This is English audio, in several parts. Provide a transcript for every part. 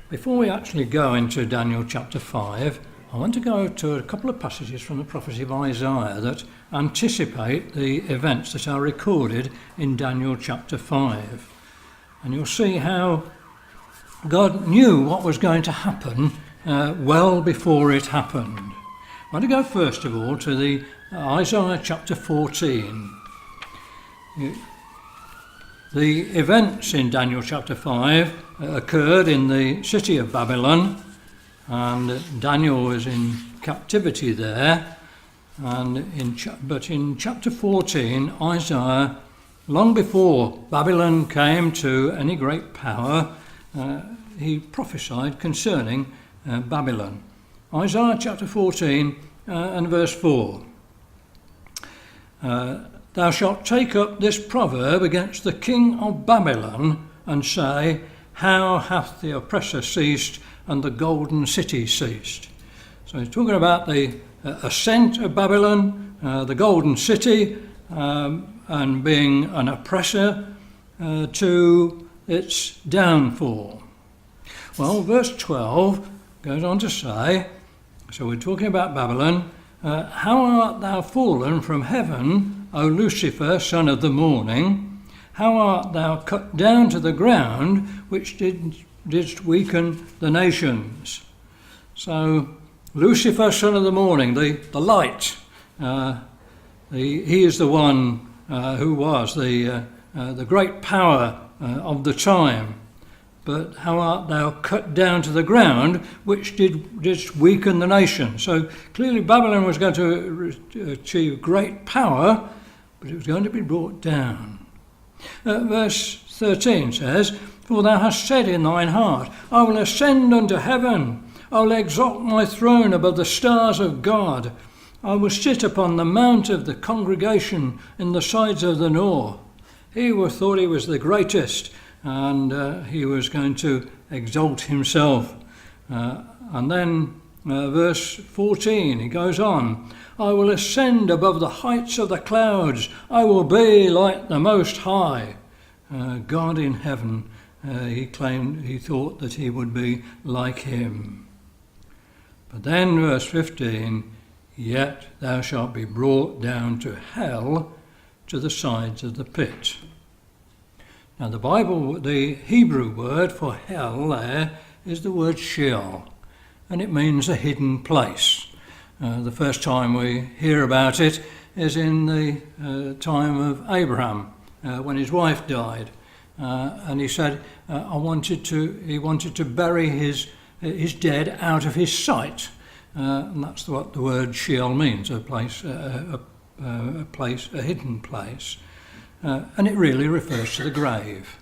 Before we actually go into Daniel chapter 5, I want to go to a couple of passages from the prophecy of Isaiah that anticipate the events that are recorded in Daniel chapter 5. And you'll see how God knew what was going to happen well before it happened. I want to go first of all to the Isaiah chapter 14. The events in Daniel chapter 5 occurred in the city of Babylon, and Daniel was in captivity there. But in chapter 14, Isaiah, long before Babylon came to any great power, he prophesied concerning Babylon. Isaiah chapter 14 and verse 4. Thou shalt take up this proverb against the king of Babylon and say, how hath the oppressor ceased and the golden city ceased? So he's talking about the ascent of Babylon, the golden city, and being an oppressor to its downfall. Well, verse 12 goes on to say, so we're talking about Babylon, how art thou fallen from heaven, O Lucifer, son of the morning? How art thou cut down to the ground, which didst weaken the nations? So, Lucifer, son of the morning, the light, he is the one who was the great power of the time. But how art thou cut down to the ground, which didst weaken the nation? So clearly Babylon was going to achieve great power, but it was going to be brought down. Verse 13 says, for thou hast said in thine heart, I will ascend unto heaven, I will exalt my throne above the stars of God, I will sit upon the mount of the congregation in the sides of the north. He thought he was the greatest, and he was going to exalt himself. And then verse 14, he goes on, I will ascend above the heights of the clouds, I will be like the Most High. God in heaven, he thought that he would be like him. But then verse 15, yet thou shalt be brought down to hell, to the sides of the pit. Now the Hebrew word for hell there is the word Sheol, and it means a hidden place. The first time we hear about it is in the time of Abraham, when his wife died, and he said he wanted to bury his dead out of his sight, and that's what the word Sheol means, a place, a hidden place. And it really refers to the grave.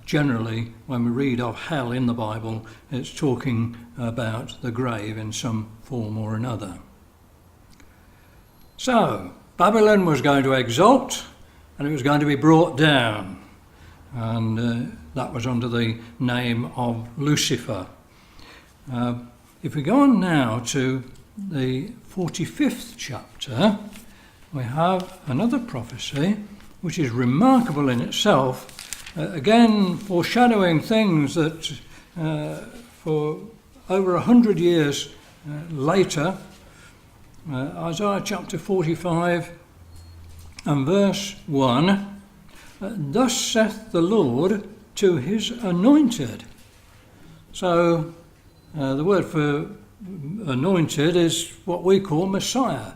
Generally, when we read of hell in the Bible, it's talking about the grave in some form or another. So, Babylon was going to exalt, and it was going to be brought down. And that was under the name of Lucifer. If we go on now to the 45th chapter, we have another prophecy which is remarkable in itself, again foreshadowing things that for over 100 years later, Isaiah chapter 45 and verse 1, thus saith the Lord to his anointed. So the word for anointed is what we call Messiah.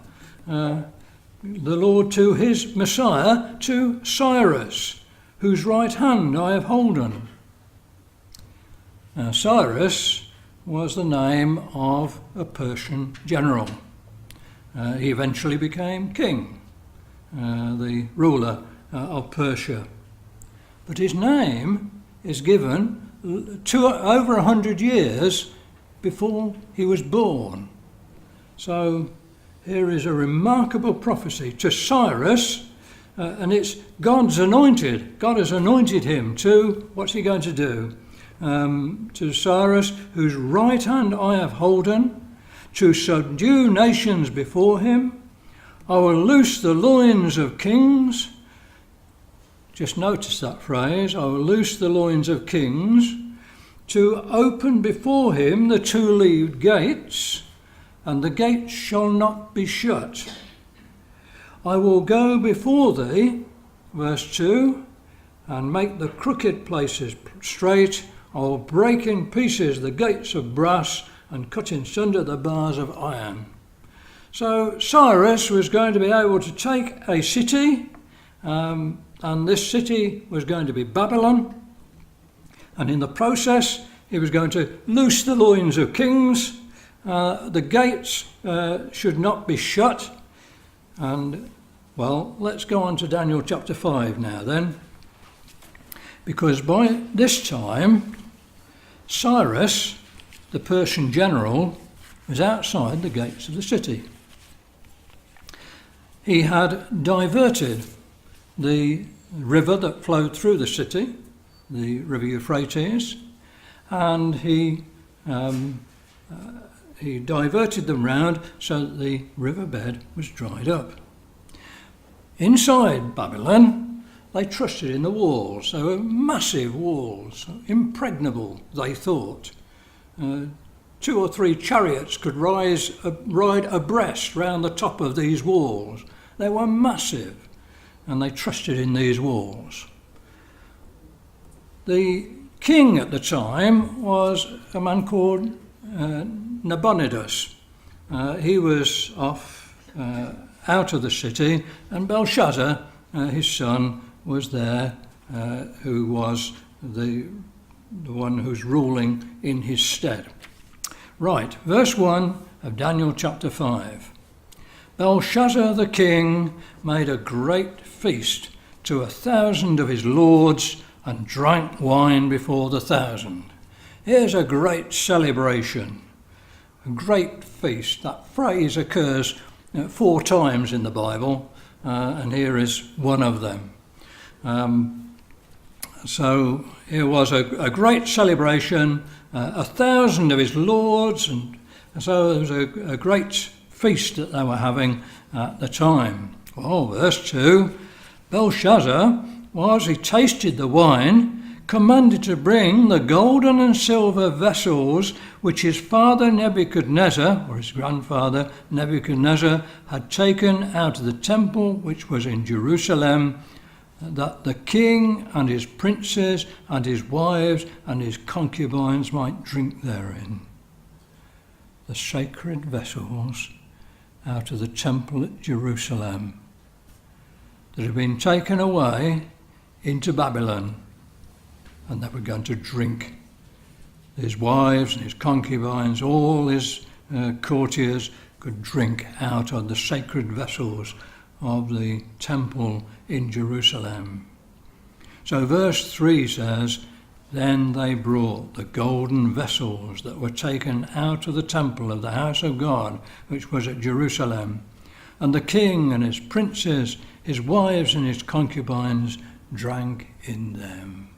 The Lord to his Messiah, to Cyrus, whose right hand I have holden. Now, Cyrus was the name of a Persian general. He eventually became king, the ruler of Persia. But his name is given over 100 years before he was born. So here is a remarkable prophecy to Cyrus, and it's God's anointed. God has anointed him to, what's he going to do? To Cyrus, whose right hand I have holden, to subdue nations before him. I will loose the loins of kings. Just notice that phrase, I will loose the loins of kings, to open before him the two-leaved gates, and the gates shall not be shut. I will go before thee, verse 2, and make the crooked places straight. I will break in pieces the gates of brass and cut in sunder the bars of iron. So Cyrus was going to be able to take a city, and this city was going to be Babylon. And in the process, he was going to loose the loins of kings. The gates should not be shut. And, well, let's go on to Daniel chapter 5 now then. Because by this time, Cyrus, the Persian general, was outside the gates of the city. He had diverted the river that flowed through the city, the river Euphrates, and he diverted them round so that the riverbed was dried up. Inside Babylon, they trusted in the walls. They were massive walls, impregnable, they thought. 2 or 3 chariots could ride abreast round the top of these walls. They were massive, and they trusted in these walls. The king at the time was a man called Nabonidus. He was off out of the city, and Belshazzar, his son, was there, who was the one who's ruling in his stead. Right, verse 1 of Daniel chapter 5. Belshazzar the king made a great feast to 1,000 of his lords and drank wine before the 1,000. Here's a great celebration, a great feast. That phrase occurs 4 times in the Bible, and here is one of them. So here was a great celebration, 1,000 of his lords, and so there was a great feast that they were having at the time. Well, verse 2, Belshazzar, whilst he tasted the wine, commanded to bring the golden and silver vessels which his father Nebuchadnezzar, or his grandfather Nebuchadnezzar, had taken out of the temple which was in Jerusalem, that the king and his princes and his wives and his concubines might drink therein. The sacred vessels out of the temple at Jerusalem that had been taken away into Babylon, and they were going to drink. His wives and his concubines, all his courtiers could drink out of the sacred vessels of the temple in Jerusalem. So verse 3 says, then they brought the golden vessels that were taken out of the temple of the house of God, which was at Jerusalem, and the king and his princes, his wives and his concubines drank in them.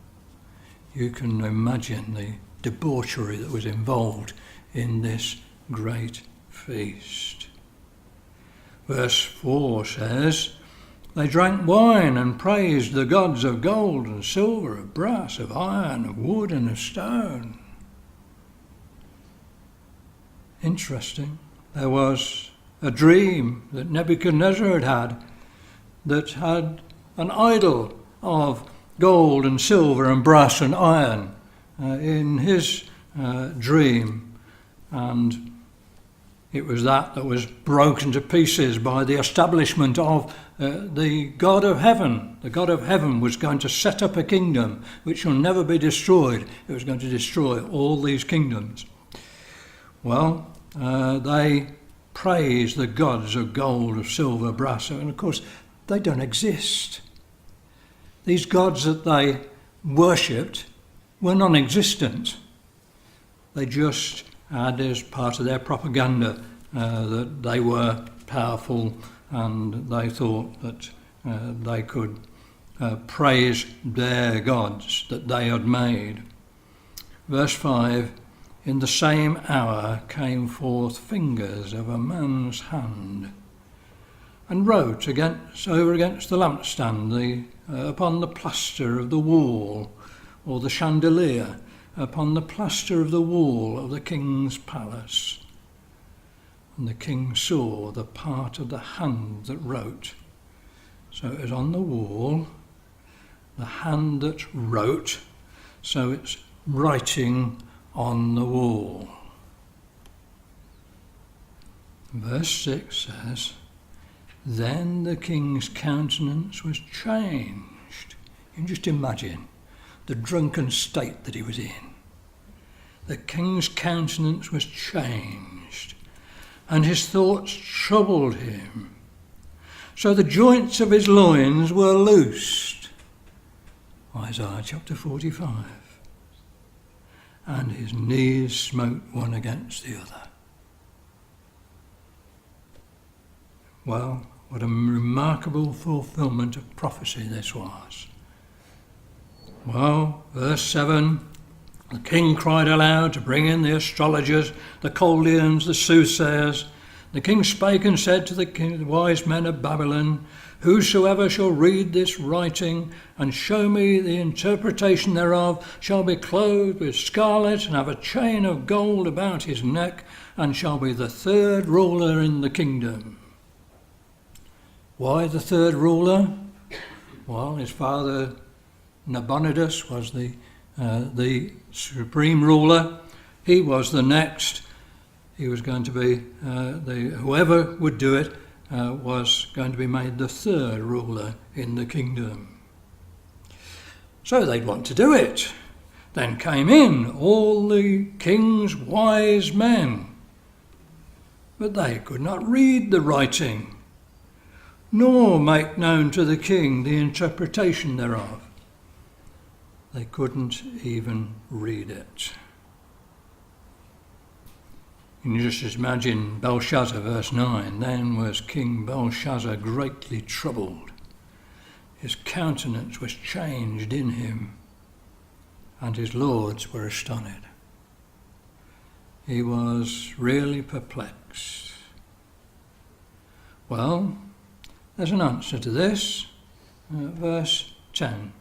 You can imagine the debauchery that was involved in this great feast. Verse 4 says, they drank wine and praised the gods of gold and silver, of brass, of iron, of wood and of stone. Interesting. There was a dream that Nebuchadnezzar had that had an idol of gold and silver and brass and iron in his dream, and it was that was broken to pieces by the establishment of the God of heaven. The God of heaven was going to set up a kingdom which shall never be destroyed. It was going to destroy all these kingdoms. Well, they praise the gods of gold, of silver, brass, and of course they don't exist. These gods that they worshipped were non-existent. They just had as part of their propaganda that they were powerful, and they thought that they could praise their gods that they had made. Verse 5, in the same hour came forth fingers of a man's hand, and wrote over against the lampstand, upon the plaster of the wall, or the chandelier, upon the plaster of the wall of the king's palace. And the king saw the part of the hand that wrote. So it was on the wall, the hand that wrote, so it's writing on the wall. Verse 6 says, then the king's countenance was changed. You can just imagine the drunken state that he was in. The king's countenance was changed, and his thoughts troubled him. So the joints of his loins were loosed. Isaiah chapter 45. And his knees smote one against the other. Well, what a remarkable fulfilment of prophecy this was. Well, verse 7, the king cried aloud to bring in the astrologers, the Chaldeans, the soothsayers. The king spake and said to the wise men of Babylon, whosoever shall read this writing and show me the interpretation thereof shall be clothed with scarlet and have a chain of gold about his neck and shall be the third ruler in the kingdom. Why the third ruler? Well, his father Nabonidus was the supreme ruler. He was the next. He was going to be, whoever would do it was going to be made the third ruler in the kingdom. So they'd want to do it. Then came in all the king's wise men. But they could not read the writing, nor make known to the king the interpretation thereof. They couldn't even read it. You can just imagine Belshazzar, verse 9. Then was King Belshazzar greatly troubled. His countenance was changed in him, and his lords were astonished. He was really perplexed. Well, there's an answer to this. Verse 10.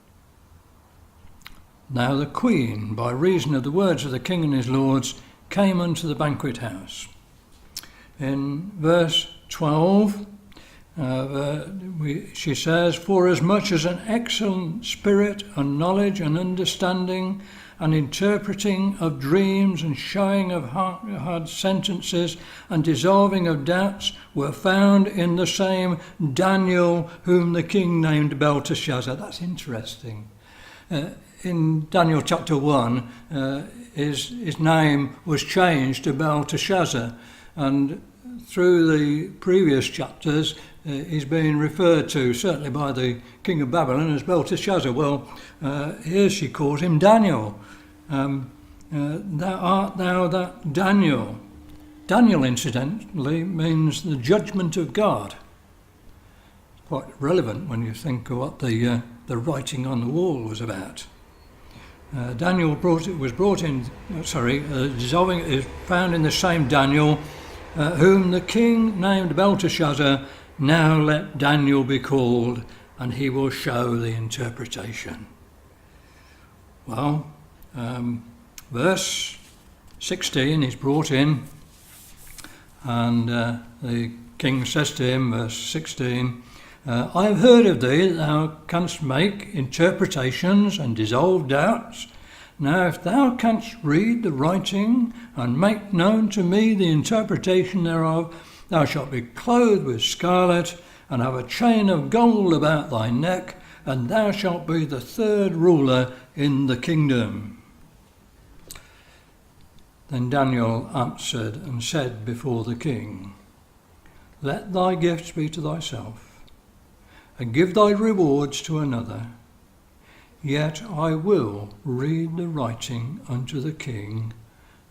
Now the queen, by reason of the words of the king and his lords, came unto the banquet house. In verse 12, she says, for as much as an excellent spirit and knowledge and understanding and interpreting of dreams and showing of hard sentences and dissolving of doubts were found in the same Daniel whom the king named Belteshazzar. That's interesting. In Daniel chapter 1, his name was changed to Belteshazzar, and through the previous chapters he's being referred to, certainly by the king of Babylon, as Belteshazzar. Well, here she calls him Daniel. Thou art thou that Daniel. Daniel, incidentally, means the judgment of God. Quite relevant when you think of what the writing on the wall was about. Daniel dissolving is found in the same Daniel, whom the king named Belteshazzar. Now let Daniel be called, and he will show the interpretation. Well, verse 16 is brought in, and the king says to him, verse 16, I have heard of thee that thou canst make interpretations and dissolve doubts. Now if thou canst read the writing and make known to me the interpretation thereof, thou shalt be clothed with scarlet and have a chain of gold about thy neck, and thou shalt be the third ruler in the kingdom. Then Daniel answered and said before the king, let thy gifts be to thyself, and give thy rewards to another. Yet I will read the writing unto the king,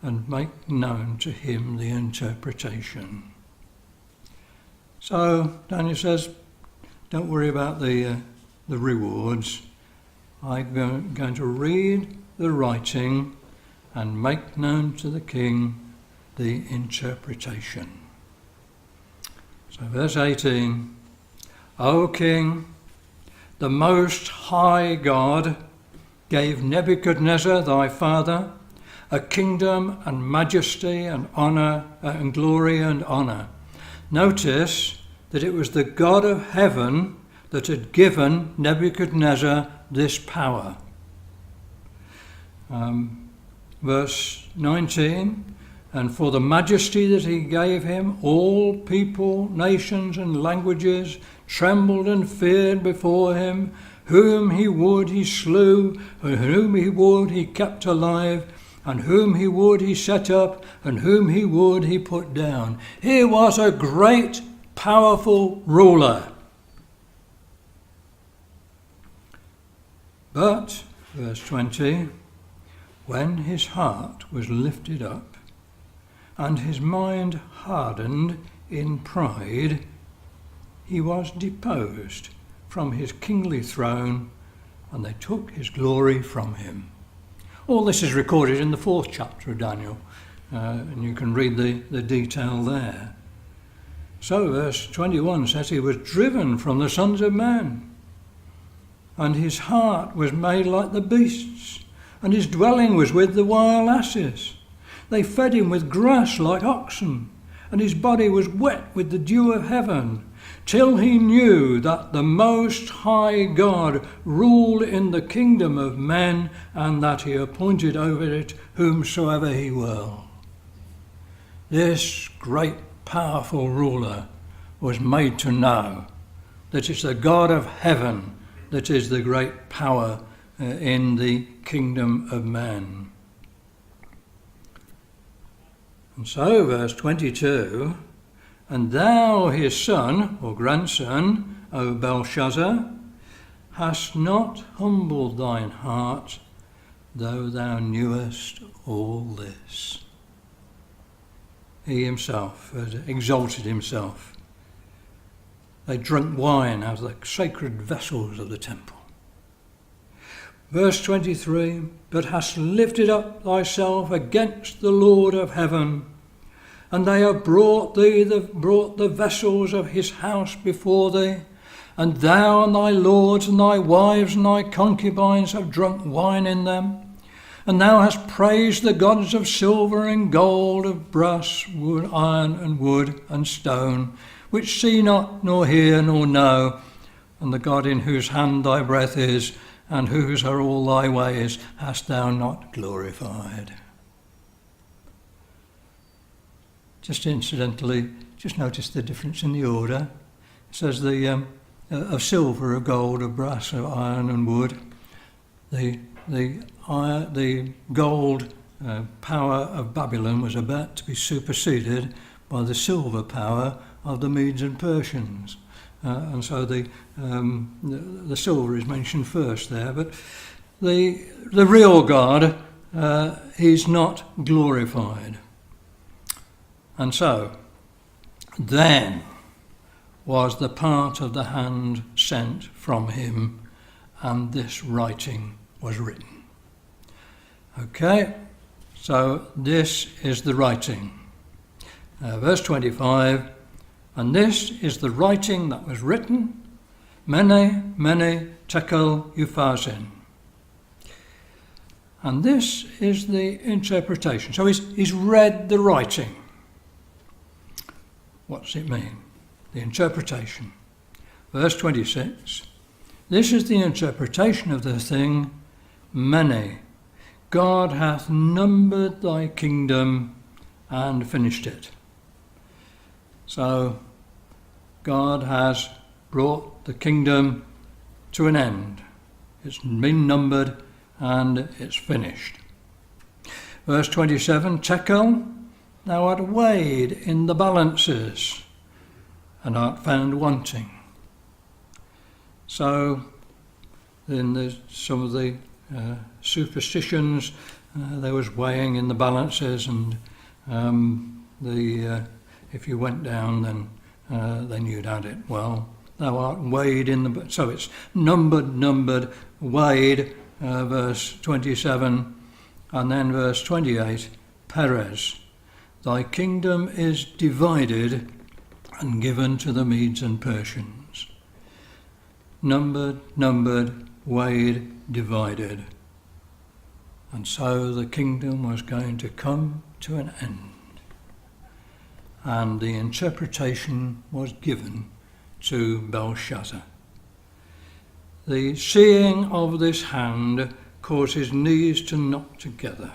and make known to him the interpretation. So Daniel says, don't worry about the rewards. I'm going to read the writing and make known to the king the interpretation. So verse 18, O King, the Most High God, gave Nebuchadnezzar thy father a kingdom and majesty and honour and glory and honour. Notice that it was the God of heaven that had given Nebuchadnezzar this power. Verse 19, and for the majesty that he gave him, all people, nations and languages trembled and feared before him. Whom he would he slew, and whom he would he kept alive, and whom he would he set up, and whom he would he put down. He was a great, powerful ruler. But, verse 20, when his heart was lifted up, and his mind hardened in pride, he was deposed from his kingly throne, and they took his glory from him. All this is recorded in the 4th chapter of Daniel, and you can read the detail there. So verse 21 says he was driven from the sons of men, and his heart was made like the beasts, and his dwelling was with the wild asses. They fed him with grass like oxen, and his body was wet with the dew of heaven, till he knew that the Most High God ruled in the kingdom of men, and that he appointed over it whomsoever he will. This great powerful ruler was made to know that it's the God of heaven that is the great power in the kingdom of man. And so, verse 22, and thou, his son or grandson, O Belshazzar, hast not humbled thine heart, though thou knewest all this. He himself had exalted himself. They drank wine out of the sacred vessels of the temple. Verse 23, but hast lifted up thyself against the Lord of heaven, and they have brought the vessels of his house before thee, and thou and thy lords and thy wives and thy concubines have drunk wine in them. And thou hast praised the gods of silver and gold, of brass, wood, iron and wood and stone, which see not, nor hear, nor know, and the God in whose hand thy breath is, and whose are all thy ways, hast thou not glorified. Just incidentally, just notice the difference in the order. It says of silver, of gold, of brass, of iron and wood. The gold power of Babylon was about to be superseded by the silver power of the Medes and Persians. And so the silver is mentioned first there, but the real God is not glorified. And so then was the part of the hand sent from him, and this writing was written. Okay, so this is the writing. Verse 25, and this is the writing that was written, Mene, Mene, Tekel, Upharsin. And this is the interpretation. So he's read the writing. What's it mean? The interpretation. Verse 26, this is the interpretation of the thing, Mene, God hath numbered thy kingdom and finished it. So God has brought the kingdom to an end. It's been numbered and it's finished. Verse 27, Tekel, thou art weighed in the balances and art found wanting. So in some of the superstitions, there was weighing in the balances, and if you went down, then you'd had it. Well, thou art weighed in the... So it's numbered, weighed, verse 27, and then verse 28, Perez, thy kingdom is divided and given to the Medes and Persians. Numbered, weighed, divided. And so the kingdom was going to come to an end. And the interpretation was given to Belshazzar. The seeing of this hand caused his knees to knock together.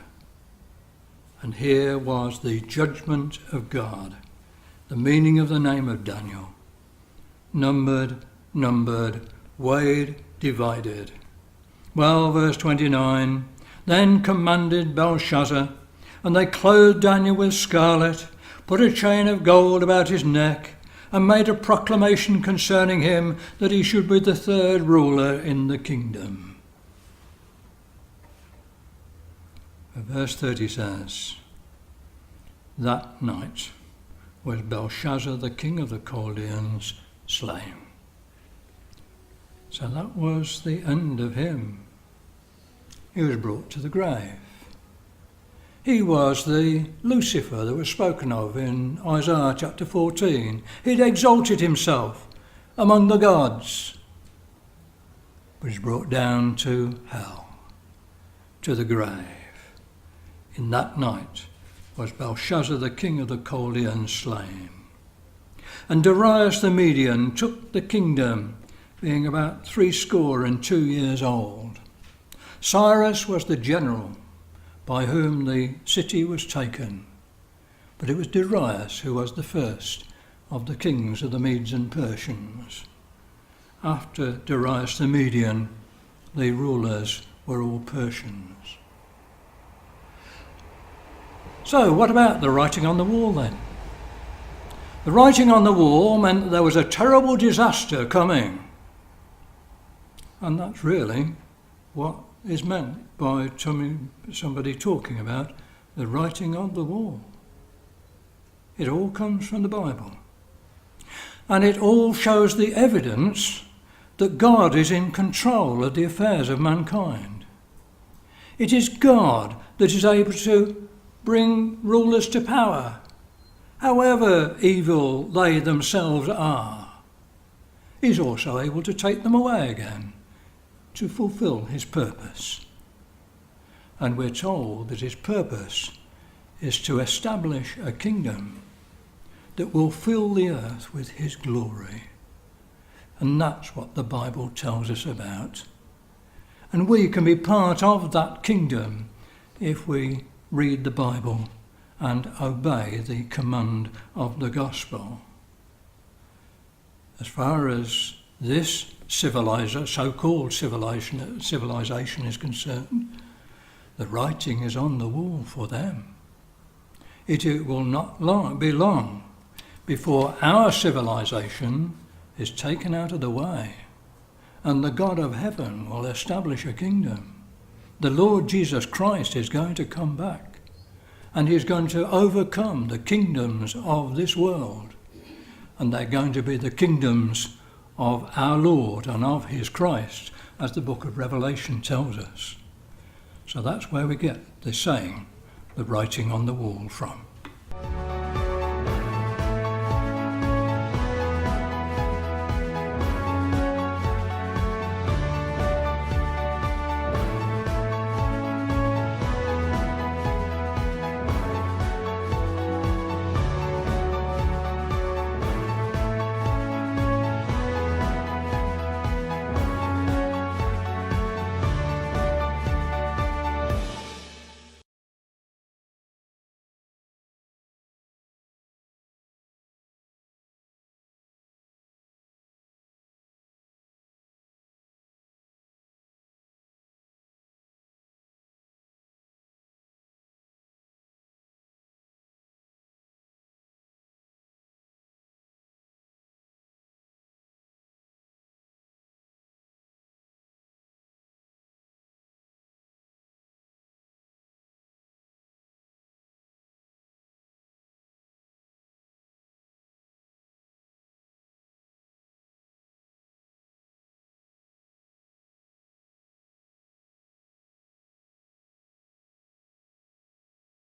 And here was the judgment of God, the meaning of the name of Daniel. Numbered, weighed, divided. Well, verse 29, then commanded Belshazzar, and they clothed Daniel with scarlet, put a chain of gold about his neck, and made a proclamation concerning him that he should be the third ruler in the kingdom. Verse 30 says, that night was Belshazzar, the king of the Chaldeans, slain. So that was the end of him. He was brought to the grave. He was the Lucifer that was spoken of in Isaiah chapter 14. He'd exalted himself among the gods, but was brought down to hell, to the grave. In that night was Belshazzar, the king of the Chaldeans, slain. And Darius the Median took the kingdom, being about 62 years old. Cyrus was the general by whom the city was taken, but it was Darius who was the first of the kings of the Medes and Persians. After Darius the Median, the rulers were all Persians. So what about the writing on the wall then? The writing on the wall meant that there was a terrible disaster coming. And that's really what is meant by somebody talking about the writing on the wall. It all comes from the Bible. And it all shows the evidence that God is in control of the affairs of mankind. It is God that is able to bring rulers to power, however evil they themselves are. He's also able to take them away again to fulfill his purpose. And we're told that his purpose is to establish a kingdom that will fill the earth with his glory. And that's what the Bible tells us about. And we can be part of that kingdom if we read the Bible and obey the command of the gospel. As far as this so-called civilization is concerned, the writing is on the wall for them. It will not be long before our civilization is taken out of the way and the God of heaven will establish a kingdom. The Lord Jesus Christ is going to come back and he's going to overcome the kingdoms of this world, and they're going to be the kingdoms of our Lord and of his Christ, as the book of Revelation tells us. So that's where we get the saying, the writing on the wall, from.